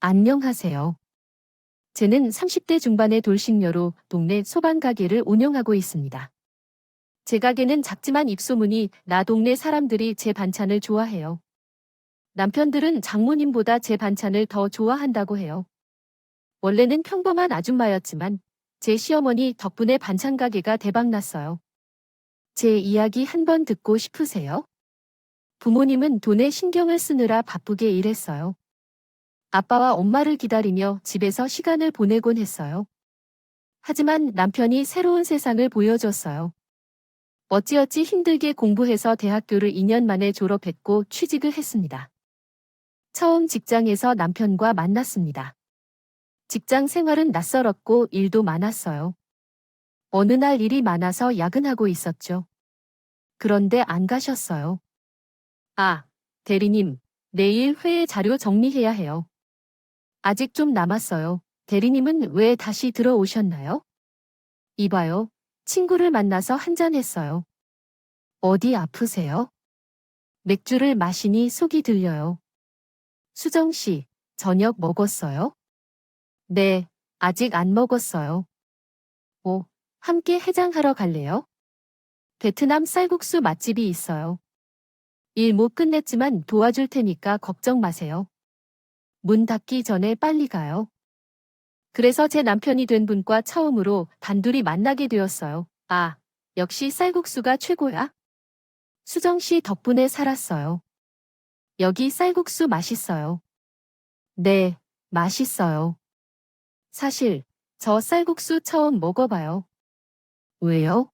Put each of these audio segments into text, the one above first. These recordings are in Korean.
안녕하세요. 쟤는 30대 중반의 돌싱녀로 동네 소반 가게를 운영하고 있습니다. 제 가게는 작지만 입소문이 나 동네 사람들이 제 반찬을 좋아해요. 남편들은 장모님보다 제 반찬을 더 좋아한다고 해요. 원래는 평범한 아줌마였지만 제 시어머니 덕분에 반찬 가게가 대박났어요. 제 이야기 한번 듣고 싶으세요? 부모님은 돈에 신경을 쓰느라 바쁘게 일했어요. 아빠와 엄마를 기다리며 집에서 시간을 보내곤 했어요. 하지만 남편이 새로운 세상을 보여줬어요. 어찌어찌 힘들게 공부해서 대학교를 2년 만에 졸업했고 취직을 했습니다. 처음 직장에서 남편과 만났습니다. 직장 생활은 낯설었고 일도 많았어요. 어느 날 일이 많아서 야근하고 있었죠. 그런데 안 가셨어요. 아, 대리님, 내일 회의 자료 정리해야 해요. 아직 좀 남았어요. 대리님은 왜 다시 들어오셨나요? 이봐요. 친구를 만나서 한잔했어요. 어디 아프세요? 맥주를 마시니 속이 들려요. 수정 씨, 저녁 먹었어요? 네, 아직 안 먹었어요. 오, 함께 해장하러 갈래요? 베트남 쌀국수 맛집이 있어요. 일 못 끝냈지만 도와줄 테니까 걱정 마세요. 문 닫기 전에 빨리 가요. 그래서 제 남편이 된 분과 처음으로 단둘이 만나게 되었어요. 아, 역시 쌀국수가 최고야. 수정 씨 덕분에 살았어요. 여기 쌀국수 맛있어요. 네, 맛있어요. 사실, 저 쌀국수 처음 먹어봐요. 왜요?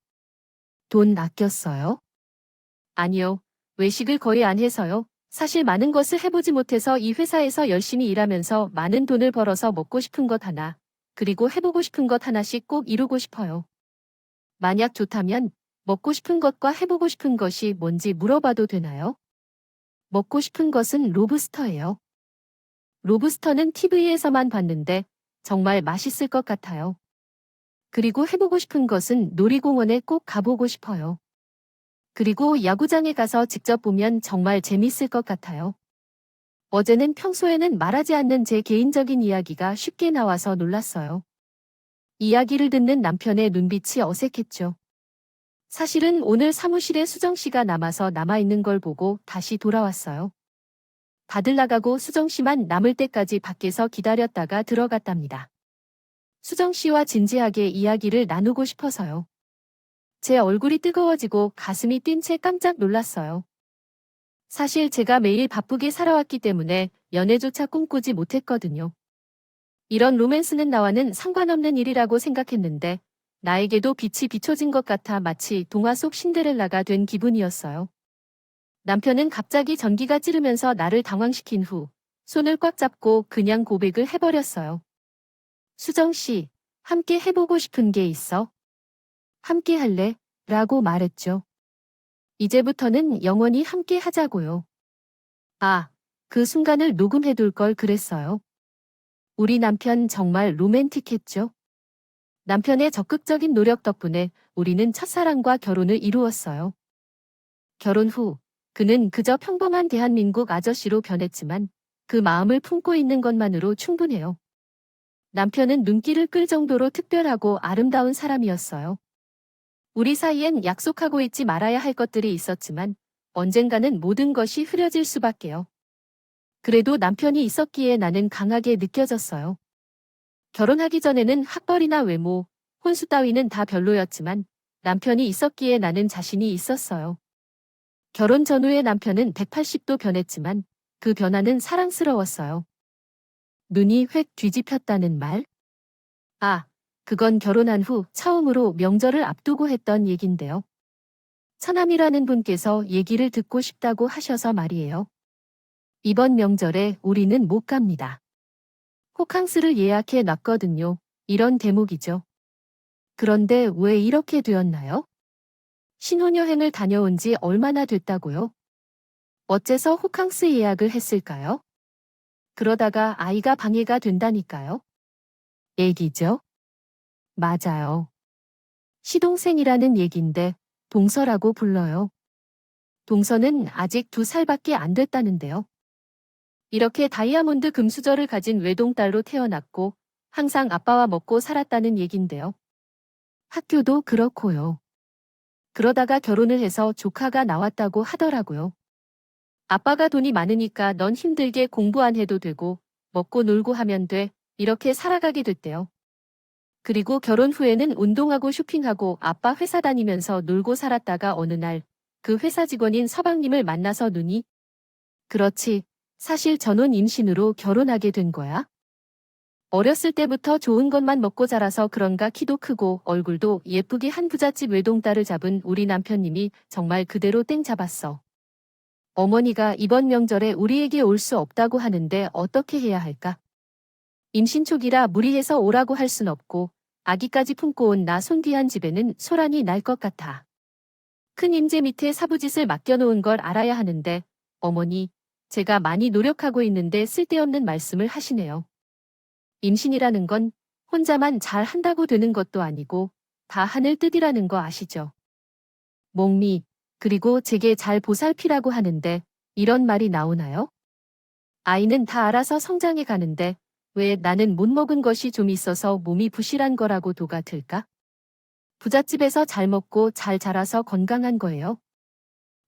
돈 아꼈어요? 아니요. 외식을 거의 안 해서요. 사실 많은 것을 해보지 못해서 이 회사에서 열심히 일하면서 많은 돈을 벌어서 먹고 싶은 것 하나, 그리고 해보고 싶은 것 하나씩 꼭 이루고 싶어요. 만약 좋다면, 먹고 싶은 것과 해보고 싶은 것이 뭔지 물어봐도 되나요? 먹고 싶은 것은 로브스터예요. 로브스터는 TV에서만 봤는데 정말 맛있을 것 같아요. 그리고 해보고 싶은 것은 놀이공원에 꼭 가보고 싶어요. 그리고 야구장에 가서 직접 보면 정말 재밌을 것 같아요. 어제는 평소에는 말하지 않는 제 개인적인 이야기가 쉽게 나와서 놀랐어요. 이야기를 듣는 남편의 눈빛이 어색했죠. 사실은 오늘 사무실에 수정 씨가 남아서 남아있는 걸 보고 다시 돌아왔어요. 다들 나가고 수정 씨만 남을 때까지 밖에서 기다렸다가 들어갔답니다. 수정 씨와 진지하게 이야기를 나누고 싶어서요. 제 얼굴이 뜨거워지고 가슴이 뛴 채 깜짝 놀랐어요. 사실 제가 매일 바쁘게 살아왔기 때문에 연애조차 꿈꾸지 못했거든요. 이런 로맨스는 나와는 상관없는 일이라고 생각했는데 나에게도 빛이 비춰진 것 같아 마치 동화 속 신데렐라가 된 기분이었어요. 남편은 갑자기 전기가 찌르면서 나를 당황시킨 후 손을 꽉 잡고 그냥 고백을 해버렸어요. 수정 씨, 함께 해보고 싶은 게 있어? 함께 할래? 라고 말했죠. 이제부터는 영원히 함께 하자고요. 아, 그 순간을 녹음해둘 걸 그랬어요. 우리 남편 정말 로맨틱했죠? 남편의 적극적인 노력 덕분에 우리는 첫사랑과 결혼을 이루었어요. 결혼 후, 그는 그저 평범한 대한민국 아저씨로 변했지만 그 마음을 품고 있는 것만으로 충분해요. 남편은 눈길을 끌 정도로 특별하고 아름다운 사람이었어요. 우리 사이엔 약속하고 있지 말아야 할 것들이 있었지만 언젠가는 모든 것이 흐려질 수밖에요. 그래도 남편이 있었기에 나는 강하게 느껴졌어요. 결혼하기 전에는 학벌이나 외모, 혼수 따위는 다 별로였지만 남편이 있었기에 나는 자신이 있었어요. 결혼 전후의 남편은 180도 변했지만 그 변화는 사랑스러웠어요. 눈이 획 뒤집혔다는 말? 아, 그건 결혼한 후 처음으로 명절을 앞두고 했던 얘긴데요. 처남이라는 분께서 얘기를 듣고 싶다고 하셔서 말이에요. 이번 명절에 우리는 못 갑니다. 호캉스를 예약해 놨거든요. 이런 대목이죠. 그런데 왜 이렇게 되었나요? 신혼여행을 다녀온 지 얼마나 됐다고요? 어째서 호캉스 예약을 했을까요? 그러다가 아이가 방해가 된다니까요. 애기죠? 맞아요. 시동생이라는 얘긴데 동서라고 불러요. 동서는 아직 2살밖에 안 됐다는데요. 이렇게 다이아몬드 금수저를 가진 외동딸로 태어났고 항상 아빠와 먹고 살았다는 얘긴데요. 학교도 그렇고요. 그러다가 결혼을 해서 조카가 나왔다고 하더라고요. 아빠가 돈이 많으니까 넌 힘들게 공부 안 해도 되고 먹고 놀고 하면 돼. 이렇게 살아가게 됐대요. 그리고 결혼 후에는 운동하고 쇼핑하고 아빠 회사 다니면서 놀고 살았다가 어느 날 그 회사 직원인 서방님을 만나서 눈이 그렇지. 사실 전원 임신으로 결혼하게 된 거야. 어렸을 때부터 좋은 것만 먹고 자라서 그런가 키도 크고 얼굴도 예쁘게 한 부잣집 외동딸을 잡은 우리 남편님이 정말 그대로 땡 잡았어. 어머니가 이번 명절에 우리에게 올 수 없다고 하는데 어떻게 해야 할까? 임신 초기라 무리해서 오라고 할 순 없고 아기까지 품고 온 나 손귀한 집에는 소란이 날 것 같아. 큰 임재 밑에 사부짓을 맡겨놓은 걸 알아야 하는데 어머니, 제가 많이 노력하고 있는데 쓸데없는 말씀을 하시네요. 임신이라는 건 혼자만 잘 한다고 되는 것도 아니고 다 하늘 뜻이라는 거 아시죠? 목미, 그리고 제게 잘 보살피라고 하는데 이런 말이 나오나요? 아이는 다 알아서 성장해 가는데 왜 나는 못 먹은 것이 좀 있어서 몸이 부실한 거라고 도가 들까? 부잣집에서 잘 먹고 잘 자라서 건강한 거예요.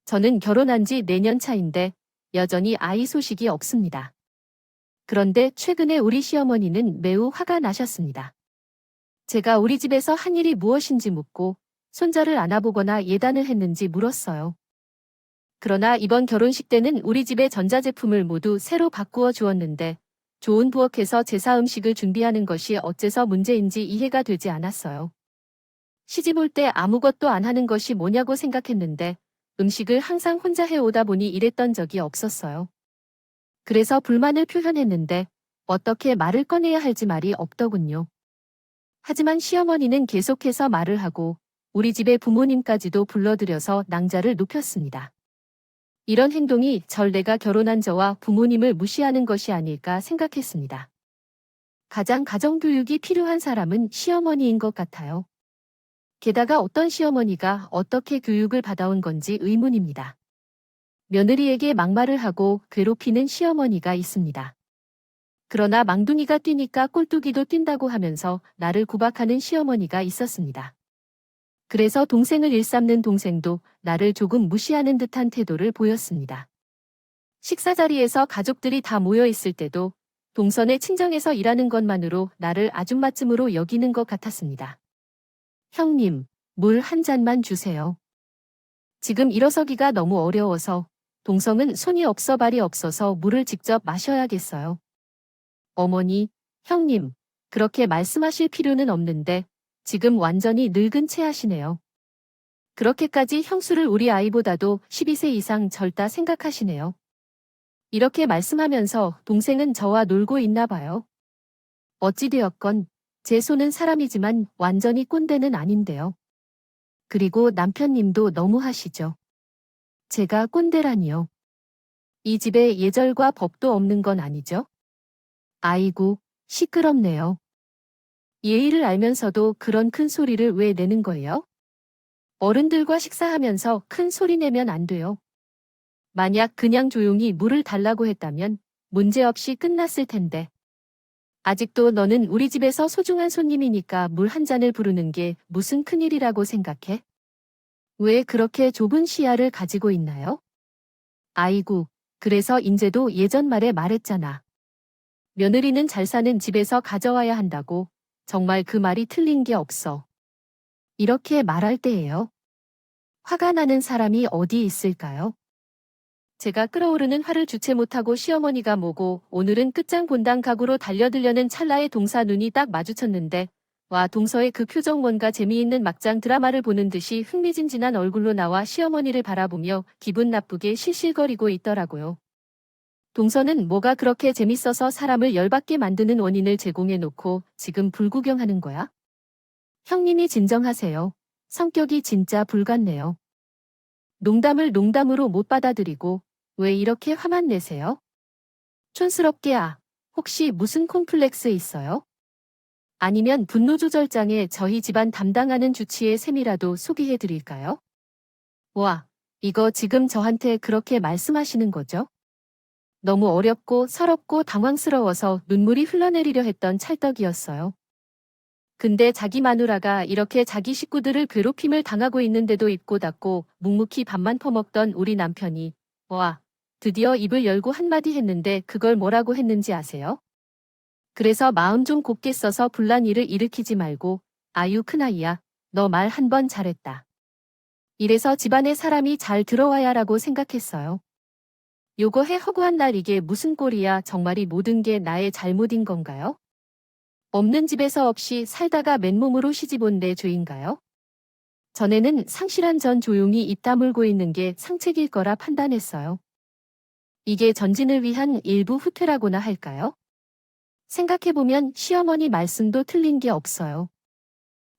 저는 결혼한 지 4년 차인데 여전히 아이 소식이 없습니다. 그런데 최근에 우리 시어머니는 매우 화가 나셨습니다. 제가 우리 집에서 한 일이 무엇인지 묻고 손자를 안아보거나 예단을 했는지 물었어요. 그러나 이번 결혼식 때는 우리 집의 전자제품을 모두 새로 바꾸어 주었는데 좋은 부엌에서 제사 음식을 준비하는 것이 어째서 문제인지 이해가 되지 않았어요. 시집 올 때 아무것도 안 하는 것이 뭐냐고 생각했는데 음식을 항상 혼자 해오다 보니 이랬던 적이 없었어요. 그래서 불만을 표현했는데 어떻게 말을 꺼내야 할지 말이 없더군요. 하지만 시어머니는 계속해서 말을 하고 우리 집의 부모님까지도 불러들여서 낭자를 높였습니다. 이런 행동이 내가 결혼한 저와 부모님을 무시하는 것이 아닐까 생각했습니다. 가장 가정교육이 필요한 사람은 시어머니인 것 같아요. 게다가 어떤 시어머니가 어떻게 교육을 받아온 건지 의문입니다. 며느리에게 막말을 하고 괴롭히는 시어머니가 있습니다. 그러나 망둥이가 뛰니까 꼴뚜기도 뛴다고 하면서 나를 구박하는 시어머니가 있었습니다. 그래서 동생을 일삼는 동생도 나를 조금 무시하는 듯한 태도를 보였습니다. 식사 자리에서 가족들이 다 모여 있을 때도 동선에 친정에서 일하는 것만으로 나를 아줌마쯤으로 여기는 것 같았습니다. 형님, 물 한 잔만 주세요. 지금 일어서기가 너무 어려워서 동성은 손이 없어 발이 없어서 물을 직접 마셔야겠어요. 어머니, 형님, 그렇게 말씀하실 필요는 없는데 지금 완전히 늙은 채 하시네요. 그렇게까지 형수를 우리 아이보다도 12세 이상 젊다 생각하시네요. 이렇게 말씀하면서 동생은 저와 놀고 있나 봐요. 어찌되었건 제 손은 사람이지만 완전히 꼰대는 아닌데요. 그리고 남편님도 너무하시죠. 제가 꼰대라니요. 이 집에 예절과 법도 없는 건 아니죠? 아이고, 시끄럽네요. 예의를 알면서도 그런 큰 소리를 왜 내는 거예요? 어른들과 식사하면서 큰 소리 내면 안 돼요. 만약 그냥 조용히 물을 달라고 했다면 문제없이 끝났을 텐데. 아직도 너는 우리 집에서 소중한 손님이니까 물 한 잔을 부르는 게 무슨 큰일이라고 생각해? 왜 그렇게 좁은 시야를 가지고 있나요? 아이고, 그래서 인제도 예전 말에 말했잖아. 며느리는 잘 사는 집에서 가져와야 한다고. 정말 그 말이 틀린 게 없어. 이렇게 말할 때예요. 화가 나는 사람이 어디 있을까요? 제가 끓어오르는 화를 주체 못하고 시어머니가 뭐고 오늘은 끝장 본당 각으로 달려들려는 찰나에 동사 눈이 딱 마주쳤는데 와 동서의 그 표정 뭔가 재미있는 막장 드라마를 보는 듯이 흥미진진한 얼굴로 나와 시어머니를 바라보며 기분 나쁘게 실실거리고 있더라고요. 동서는 뭐가 그렇게 재밌어서 사람을 열받게 만드는 원인을 제공해 놓고 지금 불구경하는 거야? 형님이 진정하세요. 성격이 진짜 불같네요. 농담을 농담으로 못 받아들이고 왜 이렇게 화만 내세요? 촌스럽게 혹시 무슨 콤플렉스 있어요? 아니면 분노조절장애 저희 집안 담당하는 주치의 셈이라도 소개해 드릴까요? 와, 이거 지금 저한테 그렇게 말씀하시는 거죠? 너무 어렵고 서럽고 당황스러워서 눈물이 흘러내리려 했던 찰떡이었어요. 근데 자기 마누라가 이렇게 자기 식구들을 괴롭힘을 당하고 있는데도 입고 닫고 묵묵히 밥만 퍼먹던 우리 남편이 와, 드디어 입을 열고 한마디 했는데 그걸 뭐라고 했는지 아세요? 그래서 마음 좀 곱게 써서 불난 일을 일으키지 말고 아유 큰아이야, 너 말 한 번 잘했다. 이래서 집안에 사람이 잘 들어와야라고 생각했어요. 요거 해 허구한 날 이게 무슨 꼴이야 정말이 모든 게 나의 잘못인 건가요? 없는 집에서 없이 살다가 맨몸으로 시집 온 내 죄인가요? 전에는 상실한 전 조용히 입 다물고 있는 게 상책일 거라 판단했어요. 이게 전진을 위한 일부 후퇴라고나 할까요? 생각해보면 시어머니 말씀도 틀린 게 없어요.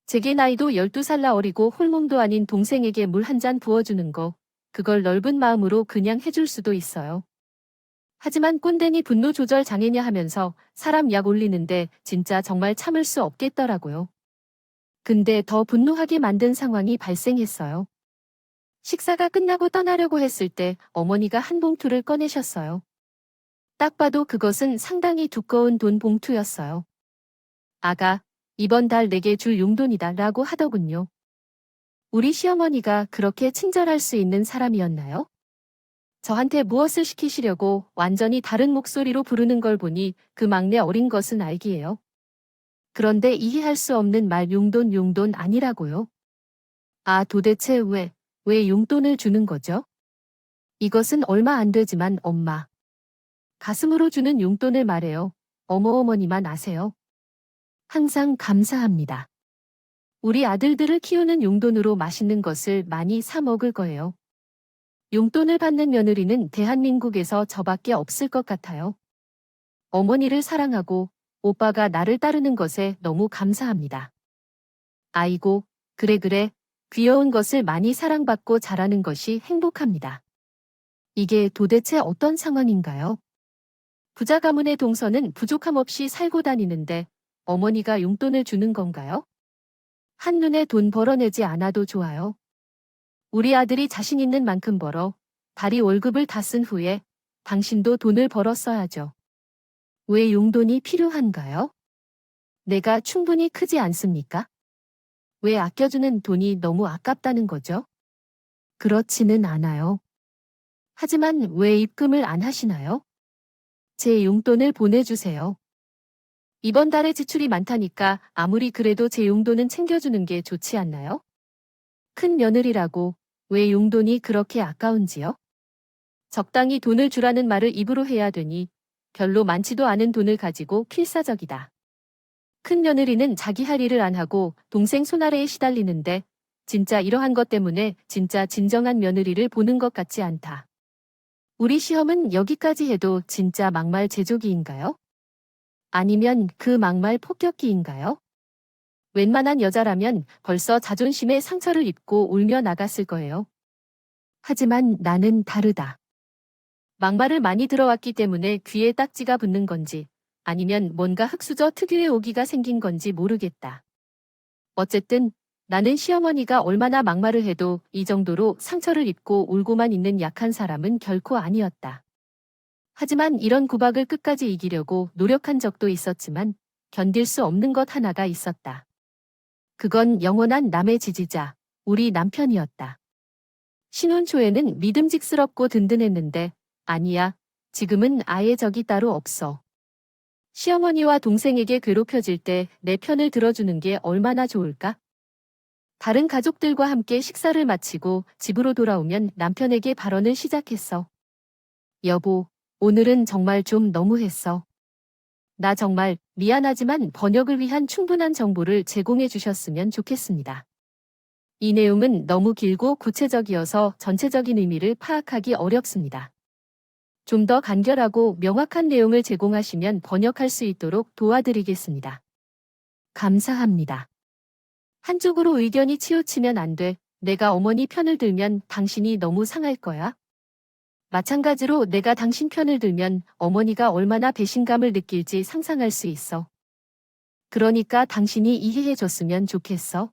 제게 나이도 12살 어리고 홀몸도 아닌 동생에게 물 한 잔 부어주는 거, 그걸 넓은 마음으로 그냥 해줄 수도 있어요. 하지만 꼰대니 분노 조절 장애냐 하면서 사람 약 올리는데 진짜 정말 참을 수 없겠더라고요. 근데 더 분노하게 만든 상황이 발생했어요. 식사가 끝나고 떠나려고 했을 때 어머니가 한 봉투를 꺼내셨어요. 딱 봐도 그것은 상당히 두꺼운 돈 봉투였어요. 아가, 이번 달 내게 줄 용돈이다 라고 하더군요. 우리 시어머니가 그렇게 친절할 수 있는 사람이었나요? 저한테 무엇을 시키시려고 완전히 다른 목소리로 부르는 걸 보니 그 막내 어린 것은 알기예요. 그런데 이해할 수 없는 말 용돈 아니라고요. 아 도대체 왜 용돈을 주는 거죠? 이것은 얼마 안 되지만 엄마. 가슴으로 주는 용돈을 말해요. 어머니만 아세요. 항상 감사합니다. 우리 아들들을 키우는 용돈으로 맛있는 것을 많이 사 먹을 거예요. 용돈을 받는 며느리는 대한민국에서 저밖에 없을 것 같아요. 어머니를 사랑하고 오빠가 나를 따르는 것에 너무 감사합니다. 아이고, 그래. 귀여운 것을 많이 사랑받고 자라는 것이 행복합니다. 이게 도대체 어떤 상황인가요? 부자 가문의 동서는 부족함 없이 살고 다니는데 어머니가 용돈을 주는 건가요? 한눈에 돈 벌어내지 않아도 좋아요. 우리 아들이 자신 있는 만큼 벌어 달이 월급을 다 쓴 후에 당신도 돈을 벌어 써야죠. 왜 용돈이 필요한가요? 내가 충분히 크지 않습니까? 왜 아껴주는 돈이 너무 아깝다는 거죠? 그렇지는 않아요. 하지만 왜 입금을 안 하시나요? 제 용돈을 보내주세요. 이번 달에 지출이 많다니까 아무리 그래도 제 용돈은 챙겨주는 게 좋지 않나요? 큰 며느리라고 왜 용돈이 그렇게 아까운지요? 적당히 돈을 주라는 말을 입으로 해야 되니 별로 많지도 않은 돈을 가지고 필사적이다. 큰 며느리는 자기 할 일을 안 하고 동생 손아래에 시달리는데 진짜 이러한 것 때문에 진짜 진정한 며느리를 보는 것 같지 않다. 우리 시험은 여기까지 해도 진짜 막말 제조기인가요? 아니면 그 막말 폭격기인가요? 웬만한 여자라면 벌써 자존심에 상처를 입고 울며 나갔을 거예요. 하지만 나는 다르다. 막말을 많이 들어왔기 때문에 귀에 딱지가 붙는 건지 아니면 뭔가 흙수저 특유의 오기가 생긴 건지 모르겠다. 어쨌든 나는 시어머니가 얼마나 막말을 해도 이 정도로 상처를 입고 울고만 있는 약한 사람은 결코 아니었다. 하지만 이런 구박을 끝까지 이기려고 노력한 적도 있었지만 견딜 수 없는 것 하나가 있었다. 그건 영원한 남의 지지자, 우리 남편이었다. 신혼 초에는 믿음직스럽고 든든했는데 아니야, 지금은 아예 적이 따로 없어. 시어머니와 동생에게 괴롭혀질 때 내 편을 들어주는 게 얼마나 좋을까? 다른 가족들과 함께 식사를 마치고 집으로 돌아오면 남편에게 발언을 시작했어. 여보, 오늘은 정말 좀 너무했어. 나 정말 미안하지만 번역을 위한 충분한 정보를 제공해 주셨으면 좋겠습니다. 이 내용은 너무 길고 구체적이어서 전체적인 의미를 파악하기 어렵습니다. 좀 더 간결하고 명확한 내용을 제공하시면 번역할 수 있도록 도와드리겠습니다. 감사합니다. 한쪽으로 의견이 치우치면 안 돼. 내가 어머니 편을 들면 당신이 너무 상할 거야. 마찬가지로 내가 당신 편을 들면 어머니가 얼마나 배신감을 느낄지 상상할 수 있어. 그러니까 당신이 이해해 줬으면 좋겠어.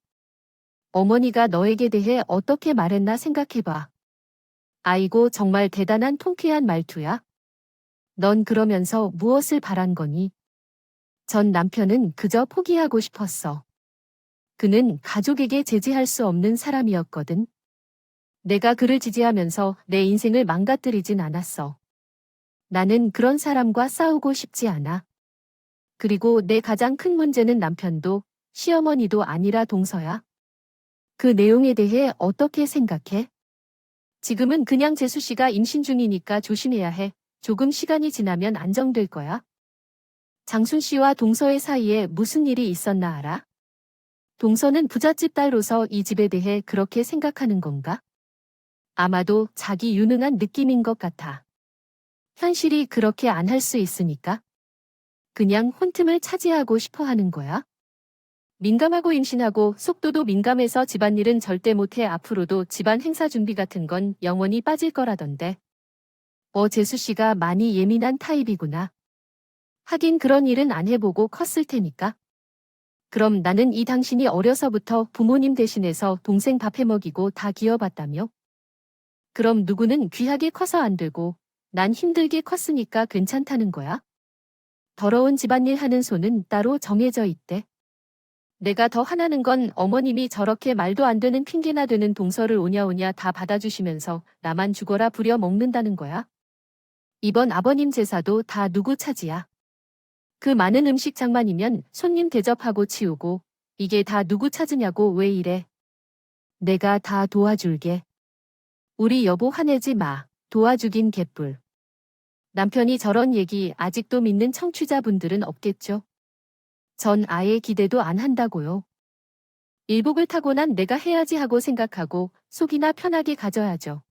어머니가 너에게 대해 어떻게 말했나 생각해봐. 아이고 정말 대단한 통쾌한 말투야. 넌 그러면서 무엇을 바란 거니? 전 남편은 그저 포기하고 싶었어. 그는 가족에게 제지할 수 없는 사람이었거든. 내가 그를 지지하면서 내 인생을 망가뜨리진 않았어. 나는 그런 사람과 싸우고 싶지 않아. 그리고 내 가장 큰 문제는 남편도 시어머니도 아니라 동서야. 그 내용에 대해 어떻게 생각해? 지금은 그냥 재수 씨가 임신 중이니까 조심해야 해. 조금 시간이 지나면 안정될 거야. 장순 씨와 동서의 사이에 무슨 일이 있었나 알아? 동서는 부잣집 딸로서 이 집에 대해 그렇게 생각하는 건가? 아마도 자기 유능한 느낌인 것 같아. 현실이 그렇게 안 할 수 있으니까? 그냥 혼틈을 차지하고 싶어 하는 거야? 민감하고 임신하고 속도도 민감해서 집안일은 절대 못해. 앞으로도 집안 행사 준비 같은 건 영원히 빠질 거라던데. 재수 씨가 많이 예민한 타입이구나. 하긴 그런 일은 안 해보고 컸을 테니까. 그럼 나는 이 당신이 어려서부터 부모님 대신해서 동생 밥 해먹이고 다 기어봤다며? 그럼 누구는 귀하게 커서 안 되고 난 힘들게 컸으니까 괜찮다는 거야? 더러운 집안일 하는 손은 따로 정해져 있대. 내가 더 화나는 건 어머님이 저렇게 말도 안 되는 핑계나 되는 동서를 오냐오냐 다 받아주시면서 나만 죽어라 부려 먹는다는 거야. 이번 아버님 제사도 다 누구 차지야? 그 많은 음식 장만이면 손님 대접하고 치우고 이게 다 누구 찾으냐고 왜 이래? 내가 다 도와줄게. 우리 여보 화내지 마. 도와주긴 개뿔. 남편이 저런 얘기 아직도 믿는 청취자분들은 없겠죠? 전 아예 기대도 안 한다고요. 일복을 타고 난 내가 해야지 하고 생각하고 속이나 편하게 가져야죠.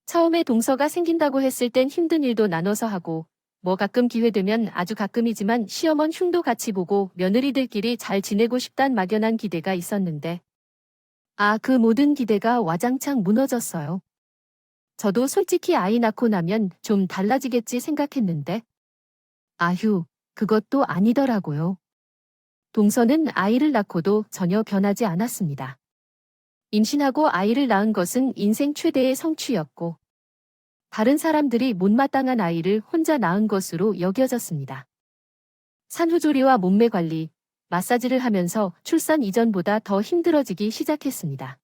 처음에 동서가 생긴다고 했을 땐 힘든 일도 나눠서 하고 뭐 가끔 기회되면 아주 가끔이지만 시어머니 흉도 같이 보고 며느리들끼리 잘 지내고 싶단 막연한 기대가 있었는데 그 모든 기대가 와장창 무너졌어요. 저도 솔직히 아이 낳고 나면 좀 달라지겠지 생각했는데 아휴, 그것도 아니더라고요. 동서는 아이를 낳고도 전혀 변하지 않았습니다. 임신하고 아이를 낳은 것은 인생 최대의 성취였고 다른 사람들이 못마땅한 아이를 혼자 낳은 것으로 여겨졌습니다. 산후조리와 몸매 관리, 마사지를 하면서 출산 이전보다 더 힘들어지기 시작했습니다.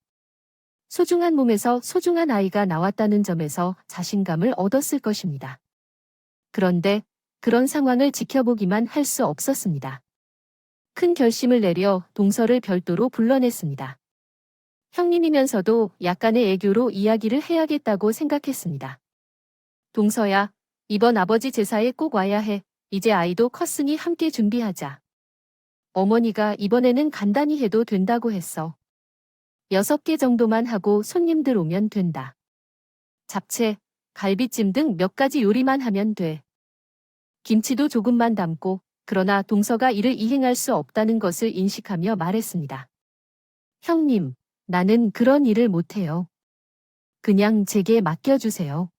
소중한 몸에서 소중한 아이가 나왔다는 점에서 자신감을 얻었을 것입니다. 그런데 그런 상황을 지켜보기만 할 수 없었습니다. 큰 결심을 내려 동서를 별도로 불러냈습니다. 형님이면서도 약간의 애교로 이야기를 해야겠다고 생각했습니다. 동서야, 이번 아버지 제사에 꼭 와야 해. 이제 아이도 컸으니 함께 준비하자. 어머니가 이번에는 간단히 해도 된다고 했어. 6개 정도만 하고 손님들 오면 된다. 잡채, 갈비찜 등 몇 가지 요리만 하면 돼. 김치도 조금만 담고, 그러나 동서가 이를 이행할 수 없다는 것을 인식하며 말했습니다. 형님, 나는 그런 일을 못해요. 그냥 제게 맡겨주세요.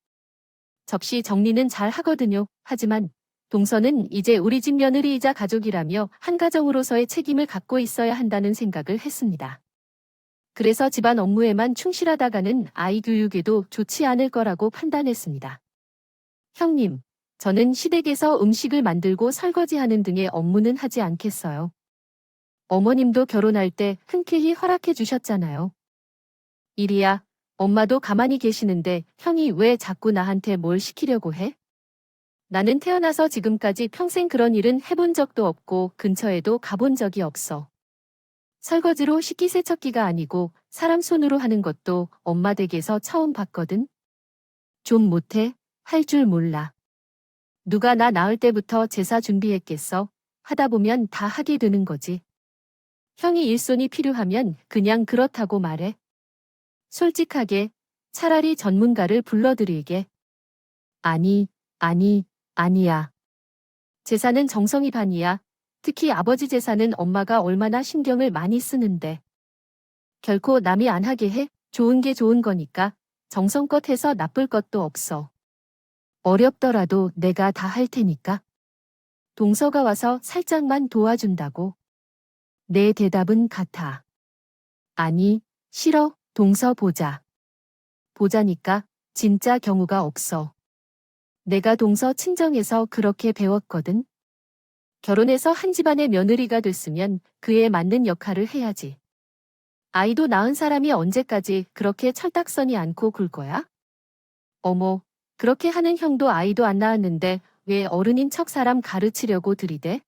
접시 정리는 잘 하거든요. 하지만 동서는 이제 우리 집 며느리이자 가족이라며 한 가정으로서의 책임을 갖고 있어야 한다는 생각을 했습니다. 그래서 집안 업무에만 충실하다가는 아이 교육에도 좋지 않을 거라고 판단했습니다. 형님, 저는 시댁에서 음식을 만들고 설거지하는 등의 업무는 하지 않겠어요. 어머님도 결혼할 때 흔쾌히 허락해 주셨잖아요. 이리야, 엄마도 가만히 계시는데 형이 왜 자꾸 나한테 뭘 시키려고 해? 나는 태어나서 지금까지 평생 그런 일은 해본 적도 없고 근처에도 가본 적이 없어. 설거지로 식기세척기가 아니고 사람 손으로 하는 것도 엄마 댁에서 처음 봤거든. 좀 못해? 할 줄 몰라. 누가 나 낳을 때부터 제사 준비했겠어? 하다 보면 다 하게 되는 거지. 형이 일손이 필요하면 그냥 그렇다고 말해. 솔직하게 차라리 전문가를 불러드리게. 아니야. 제사는 정성이 반이야. 특히 아버지 제사는 엄마가 얼마나 신경을 많이 쓰는데. 결코 남이 안 하게 해. 좋은 게 좋은 거니까 정성껏 해서 나쁠 것도 없어. 어렵더라도 내가 다 할 테니까. 동서가 와서 살짝만 도와준다고. 내 대답은 같아. 아니, 싫어. 동서 보자. 보자니까 진짜 경우가 없어. 내가 동서 친정에서 그렇게 배웠거든. 결혼해서 한 집안의 며느리가 됐으면 그에 맞는 역할을 해야지. 아이도 낳은 사람이 언제까지 그렇게 철딱서니 않고 굴 거야? 어머, 그렇게 하는 형도 아이도 안 낳았는데 왜 어른인 척 사람 가르치려고 들이대?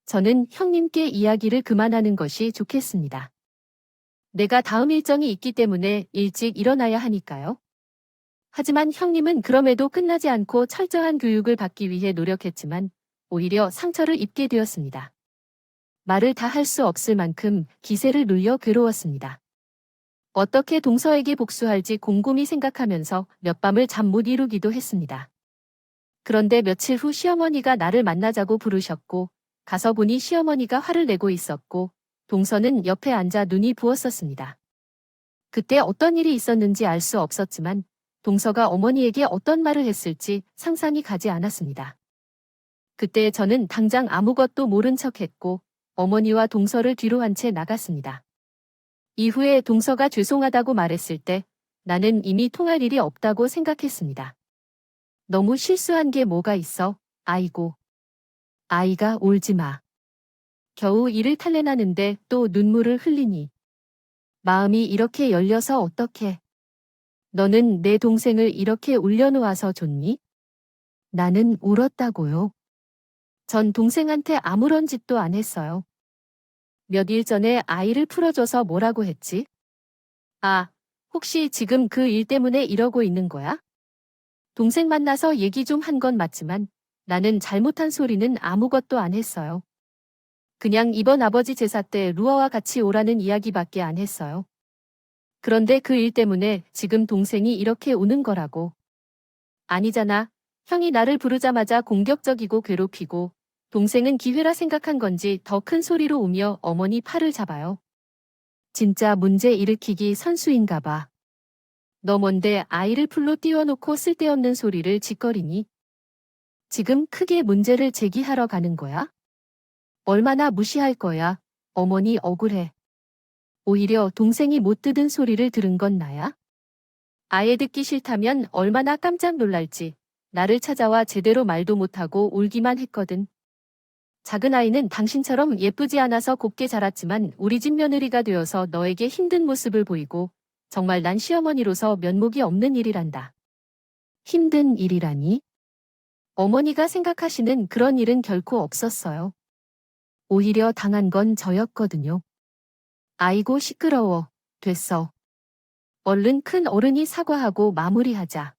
저는 형님께 이야기를 그만하는 것이 좋겠습니다. 내가 다음 일정이 있기 때문에 일찍 일어나야 하니까요. 하지만 형님은 그럼에도 끝나지 않고 철저한 교육을 받기 위해 노력했지만 오히려 상처를 입게 되었습니다. 말을 다 할 수 없을 만큼 기세를 눌려 괴로웠습니다. 어떻게 동서에게 복수할지 곰곰이 생각하면서 몇 밤을 잠 못 이루기도 했습니다. 그런데 며칠 후 시어머니가 나를 만나자고 부르셨고 가서 보니 시어머니가 화를 내고 있었고 동서는 옆에 앉아 눈이 부었었습니다. 그때 어떤 일이 있었는지 알 수 없었지만 동서가 어머니에게 어떤 말을 했을지 상상이 가지 않았습니다. 그때 저는 당장 아무것도 모른 척했고 어머니와 동서를 뒤로 한 채 나갔습니다. 이후에 동서가 죄송하다고 말했을 때 나는 이미 통할 일이 없다고 생각했습니다. 너무 실수한 게 뭐가 있어? 아이고. 아이가 울지 마. 겨우 이를 탈내나는데 또 눈물을 흘리니. 마음이 이렇게 열려서 어떡해. 너는 내 동생을 이렇게 울려놓아서 좋니? 나는 울었다고요. 전 동생한테 아무런 짓도 안 했어요. 몇 일 전에 아이를 풀어줘서 뭐라고 했지? 아, 혹시 지금 그 일 때문에 이러고 있는 거야? 동생 만나서 얘기 좀 한 건 맞지만 나는 잘못한 소리는 아무것도 안 했어요. 그냥 이번 아버지 제사 때 루어와 같이 오라는 이야기밖에 안 했어요. 그런데 그 일 때문에 지금 동생이 이렇게 우는 거라고. 아니잖아. 형이 나를 부르자마자 공격적이고 괴롭히고 동생은 기회라 생각한 건지 더 큰 소리로 우며 어머니 팔을 잡아요. 진짜 문제 일으키기 선수인가 봐. 너 뭔데 아이를 풀로 띄워놓고 쓸데없는 소리를 짓거리니? 지금 크게 문제를 제기하러 가는 거야? 얼마나 무시할 거야? 어머니 억울해. 오히려 동생이 못 듣은 소리를 들은 건 나야? 아예 듣기 싫다면 얼마나 깜짝 놀랄지. 나를 찾아와 제대로 말도 못하고 울기만 했거든. 작은 아이는 당신처럼 예쁘지 않아서 곱게 자랐지만 우리 집 며느리가 되어서 너에게 힘든 모습을 보이고 정말 난 시어머니로서 면목이 없는 일이란다. 힘든 일이라니? 어머니가 생각하시는 그런 일은 결코 없었어요. 오히려 당한 건 저였거든요. 아이고 시끄러워. 됐어. 얼른 큰 어른이 사과하고 마무리하자.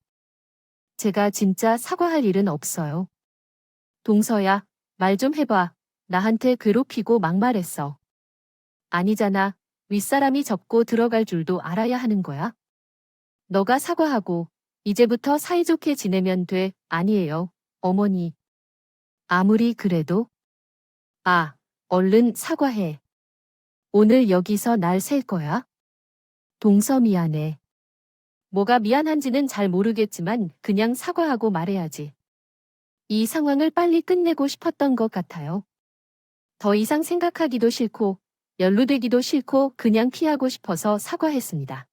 제가 진짜 사과할 일은 없어요. 동서야, 말 좀 해봐. 나한테 괴롭히고 막말했어. 아니잖아. 윗사람이 접고 들어갈 줄도 알아야 하는 거야. 너가 사과하고 이제부터 사이좋게 지내면 돼. 아니에요. 어머니. 아무리 그래도. 아, 얼른 사과해. 오늘 여기서 날 셀 거야? 동서 미안해. 뭐가 미안한지는 잘 모르겠지만 그냥 사과하고 말해야지. 이 상황을 빨리 끝내고 싶었던 것 같아요. 더 이상 생각하기도 싫고 연루되기도 싫고 그냥 피하고 싶어서 사과했습니다.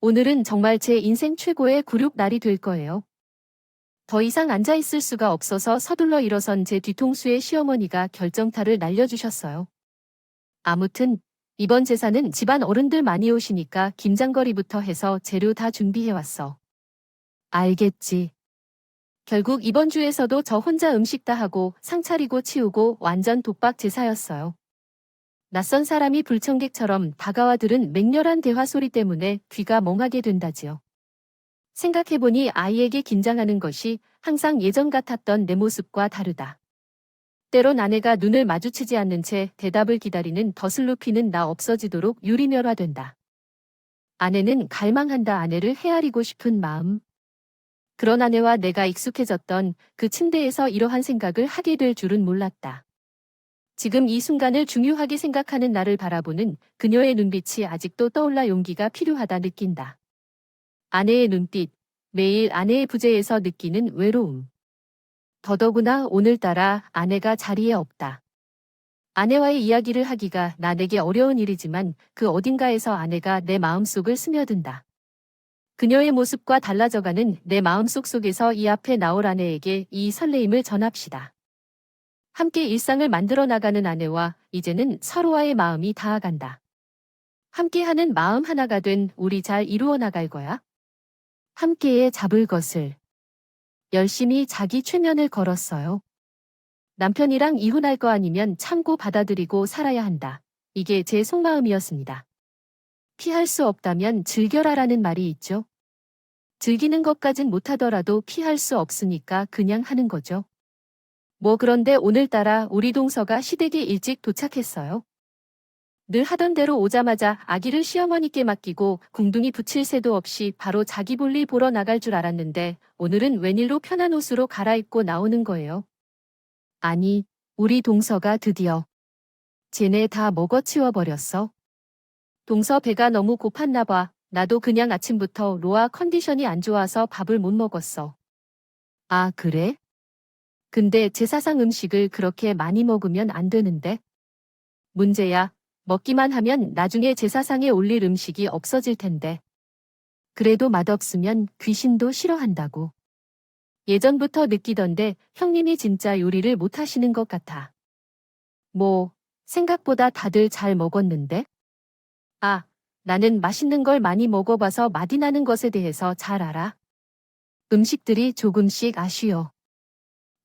오늘은 정말 제 인생 최고의 굴욕 날이 될 거예요. 더 이상 앉아있을 수가 없어서 서둘러 일어선 제 뒤통수에 시어머니가 결정타를 날려주셨어요. 아무튼 이번 제사는 집안 어른들 많이 오시니까 김장거리부터 해서 재료 다 준비해왔어. 알겠지. 결국 이번 주에서도 저 혼자 음식 다 하고 상 차리고 치우고 완전 독박 제사였어요. 낯선 사람이 불청객처럼 다가와 들은 맹렬한 대화 소리 때문에 귀가 멍하게 된다지요. 생각해보니 아이에게 긴장하는 것이 항상 예전 같았던 내 모습과 다르다. 때론 아내가 눈을 마주치지 않는 채 대답을 기다리는 덫을 피는 나 없어지도록 유리멸화된다. 아내는 갈망한다. 아내를 헤아리고 싶은 마음. 그런 아내와 내가 익숙해졌던 그 침대에서 이러한 생각을 하게 될 줄은 몰랐다. 지금 이 순간을 중요하게 생각하는 나를 바라보는 그녀의 눈빛이 아직도 떠올라 용기가 필요하다 느낀다. 아내의 눈빛, 매일 아내의 부재에서 느끼는 외로움. 더더구나 오늘따라 아내가 자리에 없다. 아내와의 이야기를 하기가 나에게 어려운 일이지만 그 어딘가에서 아내가 내 마음속을 스며든다. 그녀의 모습과 달라져가는 내 마음속 속에서 이 앞에 나올 아내에게 이 설레임을 전합시다. 함께 일상을 만들어 나가는 아내와 이제는 서로와의 마음이 닿아간다. 함께하는 마음 하나가 된 우리 잘 이루어 나갈 거야. 함께에 잡을 것을. 열심히 자기 최면을 걸었어요. 남편이랑 이혼할 거 아니면 참고 받아들이고 살아야 한다. 이게 제 속마음이었습니다. 피할 수 없다면 즐겨라라는 말이 있죠. 즐기는 것까진 못하더라도 피할 수 없으니까 그냥 하는 거죠. 뭐 그런데 오늘따라 우리 동서가 시댁에 일찍 도착했어요. 늘 하던 대로 오자마자 아기를 시어머니께 맡기고 궁둥이 붙일 새도 없이 바로 자기 볼일 보러 나갈 줄 알았는데 오늘은 웬일로 편한 옷으로 갈아입고 나오는 거예요. 아니, 우리 동서가 드디어 쟤네 다 먹어치워버렸어. 동서 배가 너무 고팠나 봐. 나도 그냥 아침부터 로아 컨디션이 안 좋아서 밥을 못 먹었어. 아, 그래? 근데 제사상 음식을 그렇게 많이 먹으면 안 되는데? 문제야. 먹기만 하면 나중에 제사상에 올릴 음식이 없어질 텐데. 그래도 맛없으면 귀신도 싫어한다고. 예전부터 느끼던데 형님이 진짜 요리를 못하시는 것 같아. 뭐, 생각보다 다들 잘 먹었는데? 아, 나는 맛있는 걸 많이 먹어봐서 맛이 나는 것에 대해서 잘 알아. 음식들이 조금씩 아쉬워.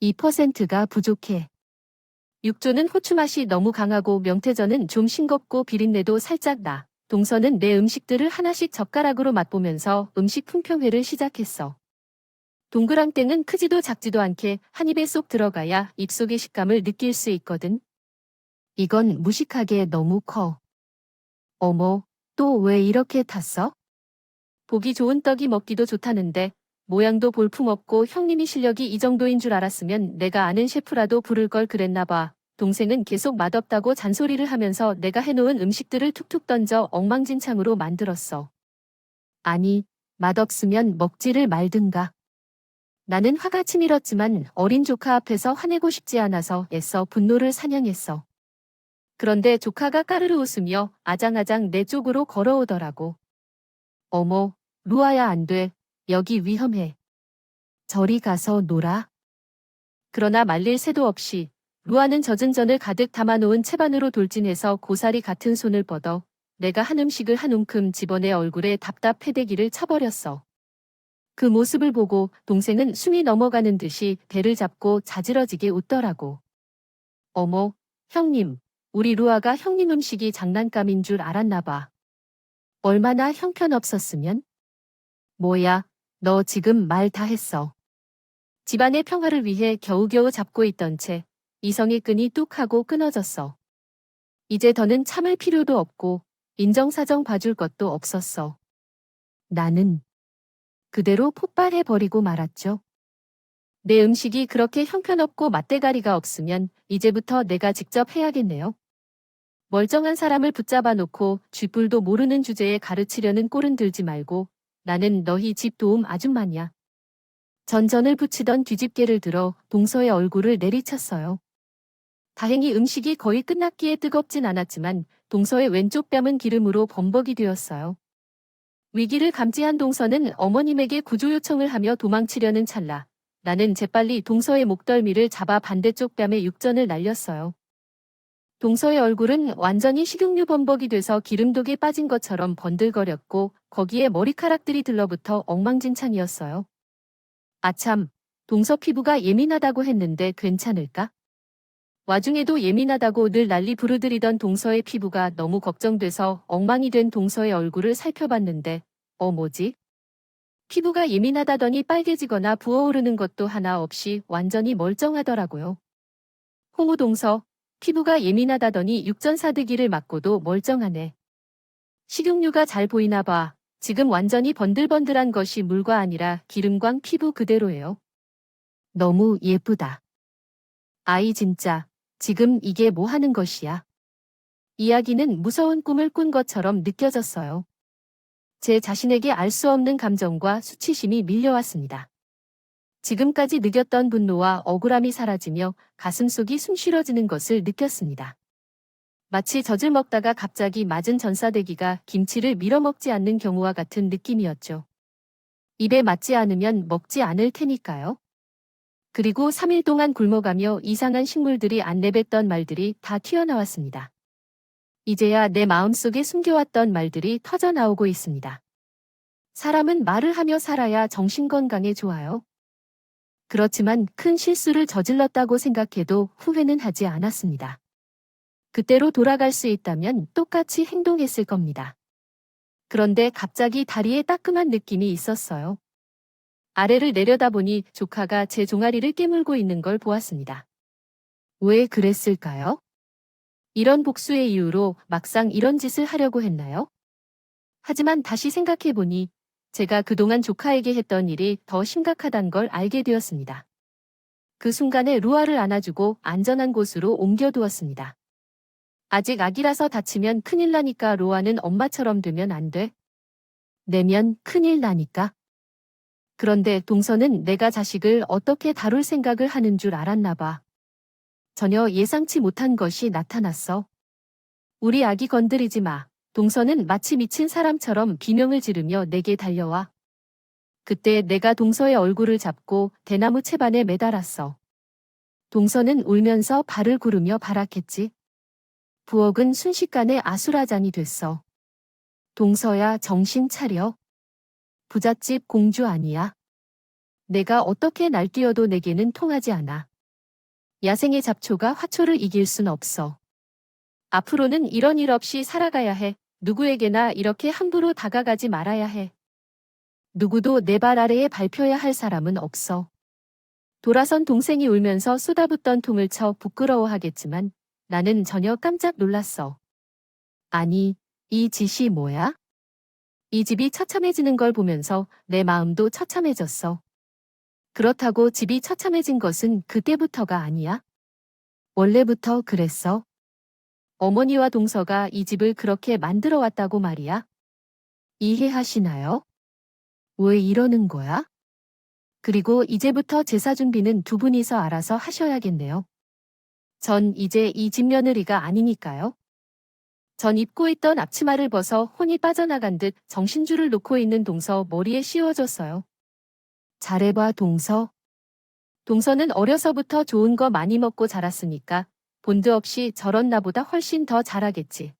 2%가 부족해. 육조는 호추 맛이 너무 강하고 명태전은 좀 싱겁고 비린내도 살짝 나. 동서는 내 음식들을 하나씩 젓가락으로 맛보면서 음식 품평회를 시작했어. 동그랑땡은 크지도 작지도 않게 한 입에 쏙 들어가야 입속의 식감을 느낄 수 있거든. 이건 무식하게 너무 커. 어머, 또 왜 이렇게 탔어? 보기 좋은 떡이 먹기도 좋다는데 모양도 볼품없고 형님이 실력이 이 정도인 줄 알았으면 내가 아는 셰프라도 부를 걸 그랬나 봐. 동생은 계속 맛없다고 잔소리를 하면서 내가 해놓은 음식들을 툭툭 던져 엉망진창으로 만들었어. 아니, 맛없으면 먹지를 말든가. 나는 화가 치밀었지만 어린 조카 앞에서 화내고 싶지 않아서 애써 분노를 사냥했어. 그런데 조카가 까르르 웃으며 아장아장 내 쪽으로 걸어오더라고. 어머, 루아야 안 돼. 여기 위험해. 저리 가서 놀아. 그러나 말릴 새도 없이 루아는 젖은 전을 가득 담아놓은 채반으로 돌진해서 고사리 같은 손을 뻗어 내가 한 음식을 한 움큼 집어내 얼굴에 답답해대기를 쳐버렸어. 그 모습을 보고 동생은 숨이 넘어가는 듯이 배를 잡고 자지러지게 웃더라고. 어머, 형님, 우리 루아가 형님 음식이 장난감인 줄 알았나 봐. 얼마나 형편없었으면? 뭐야, 너 지금 말 다 했어. 집안의 평화를 위해 겨우겨우 잡고 있던 채 이성의 끈이 뚝 하고 끊어졌어. 이제 더는 참을 필요도 없고 인정사정 봐줄 것도 없었어. 나는 그대로 폭발해버리고 말았죠. 내 음식이 그렇게 형편없고 맛대가리가 없으면 이제부터 내가 직접 해야겠네요. 멀쩡한 사람을 붙잡아 놓고 쥐뿔도 모르는 주제에 가르치려는 꼴은 들지 말고 나는 너희 집 도움 아줌마냐. 전전을 붙이던 뒤집개를 들어 동서의 얼굴을 내리쳤어요. 다행히 음식이 거의 끝났기에 뜨겁진 않았지만 동서의 왼쪽 뺨은 기름으로 범벅이 되었어요. 위기를 감지한 동서는 어머님에게 구조 요청을 하며 도망치려는 찰나 나는 재빨리 동서의 목덜미를 잡아 반대쪽 뺨에 육전을 날렸어요. 동서의 얼굴은 완전히 식용유 범벅이 돼서 기름독에 빠진 것처럼 번들거렸고 거기에 머리카락들이 들러붙어 엉망진창이었어요. 아참, 동서 피부가 예민하다고 했는데 괜찮을까? 와중에도 예민하다고 늘 난리 부르들이던 동서의 피부가 너무 걱정돼서 엉망이 된 동서의 얼굴을 살펴봤는데 뭐지? 피부가 예민하다더니 빨개지거나 부어오르는 것도 하나 없이 완전히 멀쩡하더라고요. 홍우 동서, 피부가 예민하다더니 육전사드기를 맞고도 멀쩡하네. 식용유가 잘 보이나 봐. 지금 완전히 번들번들한 것이 물과 아니라 기름광 피부 그대로예요. 너무 예쁘다. 아이 진짜, 지금 이게 뭐 하는 것이야? 이야기는 무서운 꿈을 꾼 것처럼 느껴졌어요. 제 자신에게 알 수 없는 감정과 수치심이 밀려왔습니다. 지금까지 느꼈던 분노와 억울함이 사라지며 가슴속이 숨 쉬어지는 것을 느꼈습니다. 마치 젖을 먹다가 갑자기 맞은 전사대기가 김치를 밀어먹지 않는 경우와 같은 느낌이었죠. 입에 맞지 않으면 먹지 않을 테니까요. 그리고 3일 동안 굶어가며 이상한 식물들이 안 내뱉던 말들이 다 튀어나왔습니다. 이제야 내 마음속에 숨겨왔던 말들이 터져나오고 있습니다. 사람은 말을 하며 살아야 정신건강에 좋아요. 그렇지만 큰 실수를 저질렀다고 생각해도 후회는 하지 않았습니다. 그때로 돌아갈 수 있다면 똑같이 행동했을 겁니다. 그런데 갑자기 다리에 따끔한 느낌이 있었어요. 아래를 내려다보니 조카가 제 종아리를 깨물고 있는 걸 보았습니다. 왜 그랬을까요? 이런 복수의 이유로 막상 이런 짓을 하려고 했나요? 하지만 다시 생각해보니 제가 그동안 조카에게 했던 일이 더 심각하단 걸 알게 되었습니다. 그 순간에 루아를 안아주고 안전한 곳으로 옮겨두었습니다. 아직 아기라서 다치면 큰일 나니까 로아는 엄마처럼 되면 안 돼. 내면 큰일 나니까. 그런데 동서는 내가 자식을 어떻게 다룰 생각을 하는 줄 알았나 봐. 전혀 예상치 못한 것이 나타났어. 우리 아기 건드리지 마. 동서는 마치 미친 사람처럼 비명을 지르며 내게 달려와. 그때 내가 동서의 얼굴을 잡고 대나무 채반에 매달았어. 동서는 울면서 발을 구르며 발악했지. 부엌은 순식간에 아수라장이 됐어. 동서야, 정신 차려. 부잣집 공주 아니야. 내가 어떻게 날뛰어도 내게는 통하지 않아. 야생의 잡초가 화초를 이길 순 없어. 앞으로는 이런 일 없이 살아가야 해. 누구에게나 이렇게 함부로 다가가지 말아야 해. 누구도 내 발 아래에 밟혀야 할 사람은 없어. 돌아선 동생이 울면서 쏟아붓던 통을 쳐 부끄러워하겠지만 나는 전혀 깜짝 놀랐어. 아니, 이 짓이 뭐야? 이 집이 처참해지는 걸 보면서 내 마음도 처참해졌어. 그렇다고 집이 처참해진 것은 그때부터가 아니야. 원래부터 그랬어. 어머니와 동서가 이 집을 그렇게 만들어 왔다고 말이야. 이해하시나요? 왜 이러는 거야? 그리고 이제부터 제사 준비는 두 분이서 알아서 하셔야겠네요. 전 이제 이 집 며느리가 아니니까요. 전 입고 있던 앞치마를 벗어 혼이 빠져나간 듯 정신줄을 놓고 있는 동서 머리에 씌워줬어요. 잘해봐, 동서. 동서는 어려서부터 좋은 거 많이 먹고 자랐으니까 본드 없이 저런 나보다 훨씬 더 잘하겠지.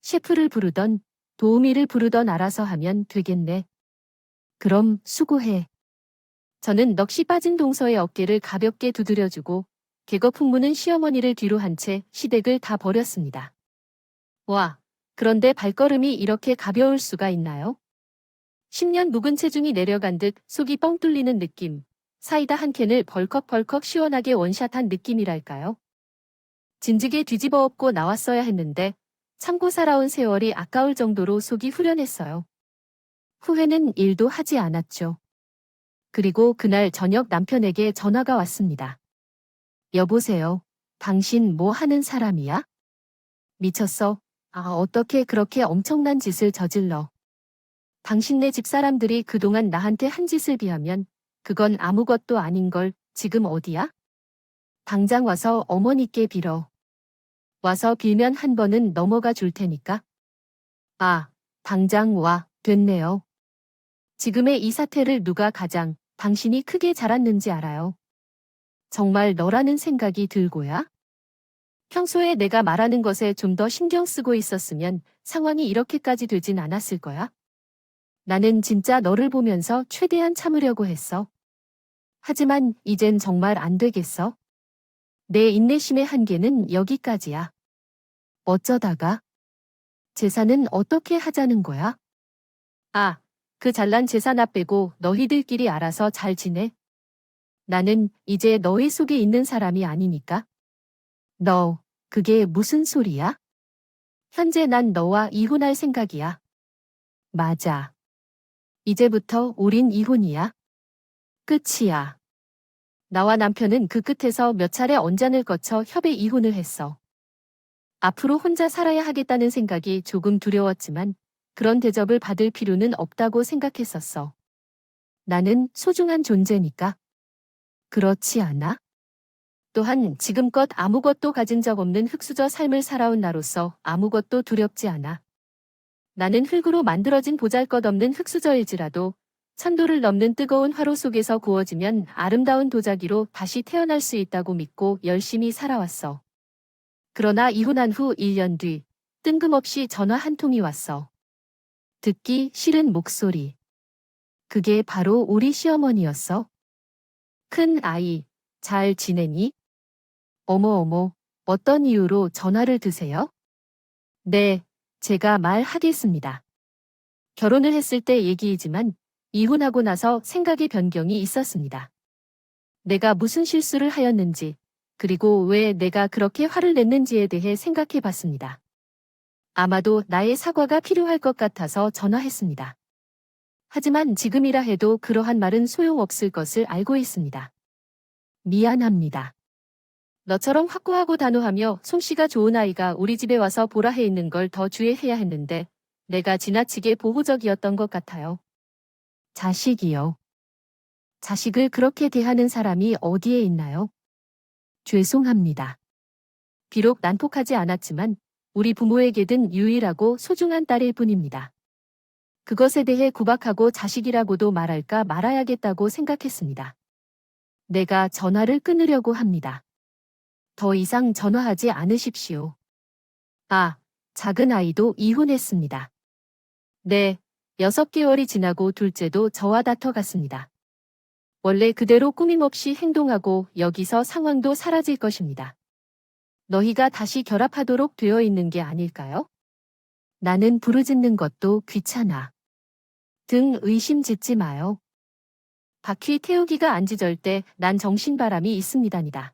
셰프를 부르던 도우미를 부르던 알아서 하면 되겠네. 그럼 수고해. 저는 넋이 빠진 동서의 어깨를 가볍게 두드려주고 개거 풍무는 시어머니를 뒤로 한 채 시댁을 다 버렸습니다. 와, 그런데 발걸음이 이렇게 가벼울 수가 있나요? 10년 묵은 체중이 내려간 듯 속이 뻥 뚫리는 느낌. 사이다 한 캔을 벌컥벌컥 시원하게 원샷한 느낌이랄까요? 진즉에 뒤집어 엎고 나왔어야 했는데 참고 살아온 세월이 아까울 정도로 속이 후련했어요. 후회는 일도 하지 않았죠. 그리고 그날 저녁 남편에게 전화가 왔습니다. 여보세요. 당신 뭐 하는 사람이야? 미쳤어. 아, 어떻게 그렇게 엄청난 짓을 저질러. 당신네 집사람들이 그동안 나한테 한 짓을 비하면 그건 아무것도 아닌 걸. 지금 어디야? 당장 와서 어머니께 빌어. 와서 빌면 한 번은 넘어가 줄 테니까. 아, 당장 와. 됐네요. 지금의 이 사태를 누가 가장 당신이 크게 잘았는지 알아요. 정말 너라는 생각이 들고야. 평소에 내가 말하는 것에 좀 더 신경 쓰고 있었으면 상황이 이렇게까지 되진 않았을 거야. 나는 진짜 너를 보면서 최대한 참으려고 했어. 하지만 이젠 정말 안 되겠어. 내 인내심의 한계는 여기까지야. 어쩌다가? 제사는 어떻게 하자는 거야? 아, 그 잘난 제사 나 빼고 너희들끼리 알아서 잘 지내. 나는 이제 너희 속에 있는 사람이 아니니까. 너, 그게 무슨 소리야? 현재 난 너와 이혼할 생각이야. 맞아. 이제부터 우린 이혼이야. 끝이야. 나와 남편은 그 끝에서 몇 차례 언잔을 거쳐 협의 이혼을 했어. 앞으로 혼자 살아야 하겠다는 생각이 조금 두려웠지만 그런 대접을 받을 필요는 없다고 생각했었어. 나는 소중한 존재니까. 그렇지 않아? 또한 지금껏 아무것도 가진 적 없는 흙수저 삶을 살아온 나로서 아무것도 두렵지 않아. 나는 흙으로 만들어진 보잘것없는 흙수저일지라도 천도를 넘는 뜨거운 화로 속에서 구워지면 아름다운 도자기로 다시 태어날 수 있다고 믿고 열심히 살아왔어. 그러나 이혼한 후 1년 뒤 뜬금없이 전화 한 통이 왔어. 듣기 싫은 목소리. 그게 바로 우리 시어머니였어. 큰 아이, 잘 지내니? 어머, 어떤 이유로 전화를 드세요? 네, 제가 말하겠습니다. 결혼을 했을 때 얘기이지만 이혼하고 나서 생각의 변경이 있었습니다. 내가 무슨 실수를 하였는지, 그리고 왜 내가 그렇게 화를 냈는지에 대해 생각해 봤습니다. 아마도 나의 사과가 필요할 것 같아서 전화했습니다. 하지만 지금이라 해도 그러한 말은 소용없을 것을 알고 있습니다. 미안합니다. 너처럼 확고하고 단호하며 솜씨가 좋은 아이가 우리 집에 와서 보라 해 있는 걸 더 주의해야 했는데 내가 지나치게 보호적이었던 것 같아요. 자식이요. 자식을 그렇게 대하는 사람이 어디에 있나요? 죄송합니다. 비록 난폭하지 않았지만 우리 부모에게는 유일하고 소중한 딸일 뿐입니다. 그것에 대해 구박하고 자식이라고도 말할까 말아야겠다고 생각했습니다. 내가 전화를 끊으려고 합니다. 더 이상 전화하지 않으십시오. 아, 작은 아이도 이혼했습니다. 네, 6개월이 지나고 둘째도 저와 다퉈갔습니다. 원래 그대로 꾸밈없이 행동하고 여기서 상황도 사라질 것입니다. 너희가 다시 결합하도록 되어 있는 게 아닐까요? 나는 부르짖는 것도 귀찮아. 등 의심 짓지 마요. 바퀴 태우기가 안 짖을 때 난 정신바람이 있습니다니다.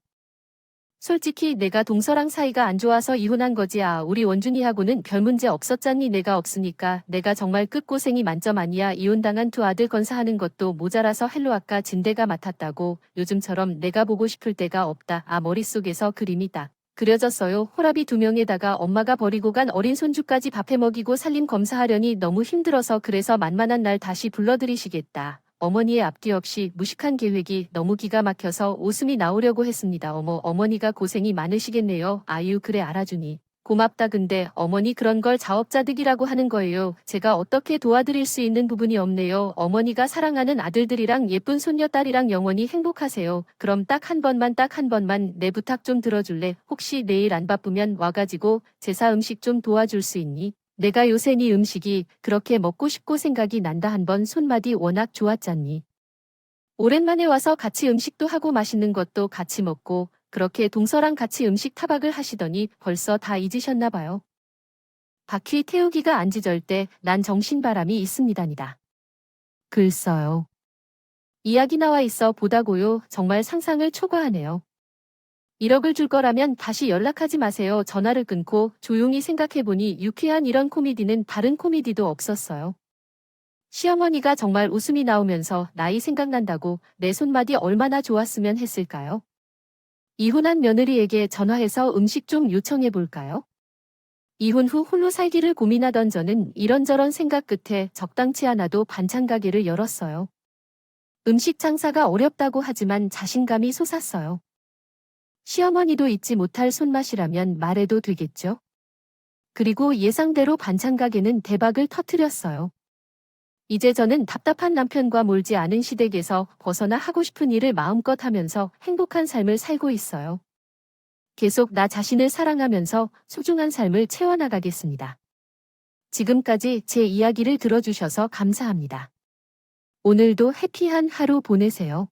솔직히 내가 동서랑 사이가 안 좋아서 이혼한 거지. 우리 원준이하고는 별 문제 없었잖니. 내가 없으니까 내가 정말 끝고생이 만점 아니야. 이혼당한 두 아들 건사하는 것도 모자라서 헬로 아까 진대가 맡았다고. 요즘처럼 내가 보고 싶을 때가 없다. 머릿속에서 그림이 딱 그려졌어요. 호랍이 2명에다가 엄마가 버리고 간 어린 손주까지 밥해 먹이고 살림 검사하려니 너무 힘들어서 그래서 만만한 날 다시 불러드리시겠다. 어머니의 앞뒤 없이 무식한 계획이 너무 기가 막혀서 웃음이 나오려고 했습니다. 어머니가 고생이 많으시겠네요. 아유 그래 알아주니. 고맙다. 근데 어머니 그런 걸 자업자득이라고 하는 거예요. 제가 어떻게 도와드릴 수 있는 부분이 없네요. 어머니가 사랑하는 아들들이랑 예쁜 손녀딸이랑 영원히 행복하세요. 그럼 딱 한 번만 내 부탁 좀 들어줄래? 혹시 내일 안 바쁘면 와가지고 제사 음식 좀 도와줄 수 있니? 내가 요새 네 음식이 그렇게 먹고 싶고 생각이 난다. 한번 손맛이 워낙 좋았잖니. 오랜만에 와서 같이 음식도 하고 맛있는 것도 같이 먹고 그렇게 동서랑 같이 음식 타박을 하시더니 벌써 다 잊으셨나 봐요. 바퀴 태우기가 안 짖을 때 난 정신바람이 있습니다니다. 글 써요. 이야기 나와 있어 보다고요. 정말 상상을 초과하네요. 1억을 줄 거라면 다시 연락하지 마세요. 전화를 끊고 조용히 생각해보니 유쾌한 이런 코미디는 다른 코미디도 없었어요. 시어머니가 정말 웃음이 나오면서 나이 생각난다고 내 손맛이 얼마나 좋았으면 했을까요? 이혼한 며느리에게 전화해서 음식 좀 요청해 볼까요? 이혼 후 홀로 살기를 고민하던 저는 이런저런 생각 끝에 적당치 않아도 반찬 가게를 열었어요. 음식 장사가 어렵다고 하지만 자신감이 솟았어요. 시어머니도 잊지 못할 손맛이라면 말해도 되겠죠? 그리고 예상대로 반찬 가게는 대박을 터뜨렸어요. 이제 저는 답답한 남편과 몰지 않은 시댁에서 벗어나 하고 싶은 일을 마음껏 하면서 행복한 삶을 살고 있어요. 계속 나 자신을 사랑하면서 소중한 삶을 채워나가겠습니다. 지금까지 제 이야기를 들어주셔서 감사합니다. 오늘도 해피한 하루 보내세요.